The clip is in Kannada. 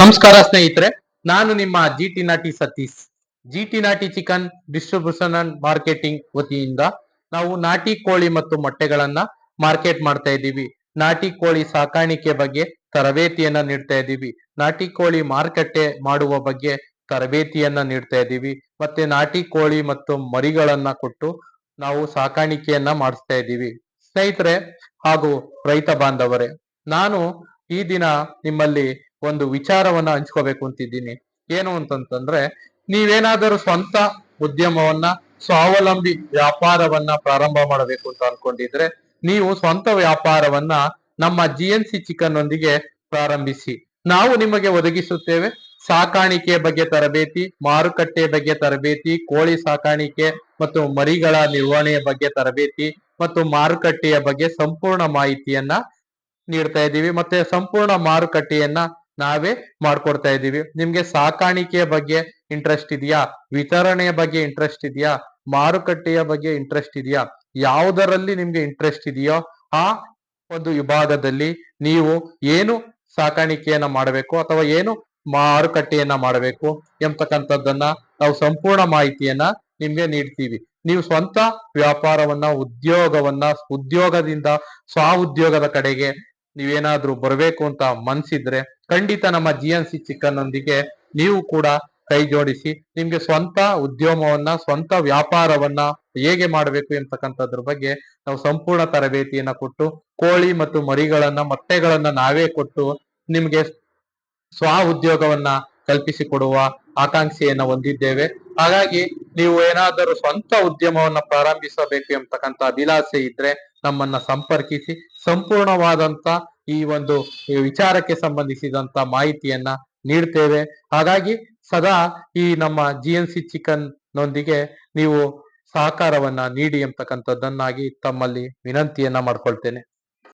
ನಮಸ್ಕಾರ ಸ್ನೇಹಿತರೆ, ನಾನು ನಿಮ್ಮ ಜಿಟಿ ನಾಟಿ ಸತೀಶ್. ಜಿಟಿ ನಾಟಿ ಚಿಕನ್ ಡಿಸ್ಟ್ರಿಬ್ಯೂಷನ್ ಅಂಡ್ ಮಾರ್ಕೆಟಿಂಗ್ ವತಿಯಿಂದ ನಾವು ನಾಟಿ ಕೋಳಿ ಮತ್ತು ಮೊಟ್ಟೆಗಳನ್ನ ಮಾರ್ಕೆಟ್ ಮಾಡ್ತಾ ಇದ್ದೀವಿ. ನಾಟಿ ಕೋಳಿ ಸಾಕಾಣಿಕೆ ಬಗ್ಗೆ ತರಬೇತಿಯನ್ನ ನೀಡ್ತಾ ಇದ್ದೀವಿ. ನಾಟಿ ಕೋಳಿ ಮಾರುಕಟ್ಟೆ ಮಾಡುವ ಬಗ್ಗೆ ತರಬೇತಿಯನ್ನ ನೀಡ್ತಾ ಇದ್ದೀವಿ. ಮತ್ತೆ ನಾಟಿ ಕೋಳಿ ಮತ್ತು ಮರಿಗಳನ್ನ ಕೊಟ್ಟು ನಾವು ಸಾಕಾಣಿಕೆಯನ್ನ ಮಾಡಿಸ್ತಾ ಇದ್ದೀವಿ. ಸ್ನೇಹಿತರೆ ಹಾಗೂ ರೈತ ಬಾಂಧವರೇ, ನಾನು ಈ ದಿನ ನಿಮ್ಮಲ್ಲಿ ಒಂದು ವಿಚಾರವನ್ನ ಹಂಚ್ಕೋಬೇಕು ಅಂತಿದ್ದೀನಿ. ಏನು ಅಂತಂತಂದ್ರೆ, ನೀವೇನಾದರೂ ಸ್ವಂತ ಉದ್ಯಮವನ್ನ, ಸ್ವಾವಲಂಬಿ ವ್ಯಾಪಾರವನ್ನ ಪ್ರಾರಂಭ ಮಾಡಬೇಕು ಅಂತ ಅನ್ಕೊಂಡಿದ್ರೆ, ನೀವು ಸ್ವಂತ ವ್ಯಾಪಾರವನ್ನ ನಮ್ಮ GNC ಚಿಕನ್ ಒಂದಿಗೆ ಪ್ರಾರಂಭಿಸಿ. ನಾವು ನಿಮಗೆ ಒದಗಿಸುತ್ತೇವೆ ಸಾಕಾಣಿಕೆ ಬಗ್ಗೆ ತರಬೇತಿ, ಮಾರುಕಟ್ಟೆ ಬಗ್ಗೆ ತರಬೇತಿ, ಕೋಳಿ ಸಾಕಾಣಿಕೆ ಮತ್ತು ಮರಿಗಳ ನಿರ್ವಹಣೆಯ ಬಗ್ಗೆ ತರಬೇತಿ ಮತ್ತು ಮಾರುಕಟ್ಟೆಯ ಬಗ್ಗೆ ಸಂಪೂರ್ಣ ಮಾಹಿತಿಯನ್ನ ನೀಡ್ತಾ ಇದ್ದೀವಿ. ಮತ್ತೆ ಸಂಪೂರ್ಣ ಮಾರುಕಟ್ಟೆಯನ್ನ ನಾವೇ ಮಾಡ್ಕೊಡ್ತಾ ಇದ್ದೀವಿ. ನಿಮ್ಗೆ ಸಾಕಾಣಿಕೆಯ ಬಗ್ಗೆ ಇಂಟ್ರೆಸ್ಟ್ ಇದೆಯಾ, ವಿತರಣೆಯ ಬಗ್ಗೆ ಇಂಟ್ರೆಸ್ಟ್ ಇದೆಯಾ, ಮಾರುಕಟ್ಟೆಯ ಬಗ್ಗೆ ಇಂಟ್ರೆಸ್ಟ್ ಇದೆಯಾ, ಯಾವುದರಲ್ಲಿ ನಿಮ್ಗೆ ಇಂಟ್ರೆಸ್ಟ್ ಇದೆಯೋ ಆ ಒಂದು ವಿಭಾಗದಲ್ಲಿ ನೀವು ಏನು ಸಾಕಾಣಿಕೆಯನ್ನ ಮಾಡಬೇಕು ಅಥವಾ ಏನು ಮಾರುಕಟ್ಟೆಯನ್ನ ಮಾಡಬೇಕು ಎಂಬತಕ್ಕಂಥದ್ದನ್ನ ನಾವು ಸಂಪೂರ್ಣ ಮಾಹಿತಿಯನ್ನ ನಿಮ್ಗೆ ನೀಡ್ತೀವಿ. ನೀವು ಸ್ವಂತ ವ್ಯಾಪಾರವನ್ನ, ಉದ್ಯೋಗದಿಂದ ಸ್ವ ಉದ್ಯೋಗದ ಕಡೆಗೆ ನೀವೇನಾದ್ರೂ ಬರಬೇಕು ಅಂತ ಮನ್ಸಿದ್ರೆ ಖಂಡಿತ ನಮ್ಮ GNC ಚಿಕನ್ ಒಂದಿಗೆ ನೀವು ಕೂಡ ಕೈ ಜೋಡಿಸಿ. ನಿಮ್ಗೆ ಸ್ವಂತ ಉದ್ಯಮವನ್ನ, ಸ್ವಂತ ವ್ಯಾಪಾರವನ್ನ ಹೇಗೆ ಮಾಡಬೇಕು ಎಂಬತಕ್ಕಂಥದ್ರ ಬಗ್ಗೆ ನಾವು ಸಂಪೂರ್ಣ ತರಬೇತಿಯನ್ನ ಕೊಟ್ಟು, ಕೋಳಿ ಮತ್ತು ಮರಿಗಳನ್ನ, ಮೊಟ್ಟೆಗಳನ್ನ ನಾವೇ ಕೊಟ್ಟು ನಿಮ್ಗೆ ಸ್ವ ಉದ್ಯೋಗವನ್ನ ಕಲ್ಪಿಸಿಕೊಡುವ ಆಕಾಂಕ್ಷೆಯನ್ನ ಹೊಂದಿದ್ದೇವೆ. ಹಾಗಾಗಿ ನೀವು ಏನಾದರೂ ಸ್ವಂತ ಉದ್ಯಮವನ್ನ ಪ್ರಾರಂಭಿಸಬೇಕು ಎಂಬತಕ್ಕಂಥ ಅಭಿಲಾಷೆ ಇದ್ರೆ ನಮ್ಮನ್ನ ಸಂಪರ್ಕಿಸಿ. ಸಂಪೂರ್ಣವಾದಂತ ಈ ಒಂದು ವಿಚಾರಕ್ಕೆ ಸಂಬಂಧಿಸಿದಂತ ಮಾಹಿತಿಯನ್ನ ನೀಡ್ತೇವೆ. ಹಾಗಾಗಿ ಸದಾ ಈ ನಮ್ಮ GNC ಚಿಕನ್ ನೊಂದಿಗೆ ನೀವು ಸಹಕಾರವನ್ನ ನೀಡಿ ಎಂಬತಕ್ಕಂಥದ್ದನ್ನಾಗಿ ತಮ್ಮಲ್ಲಿ ವಿನಂತಿಯನ್ನ ಮಾಡ್ಕೊಳ್ತೇನೆ.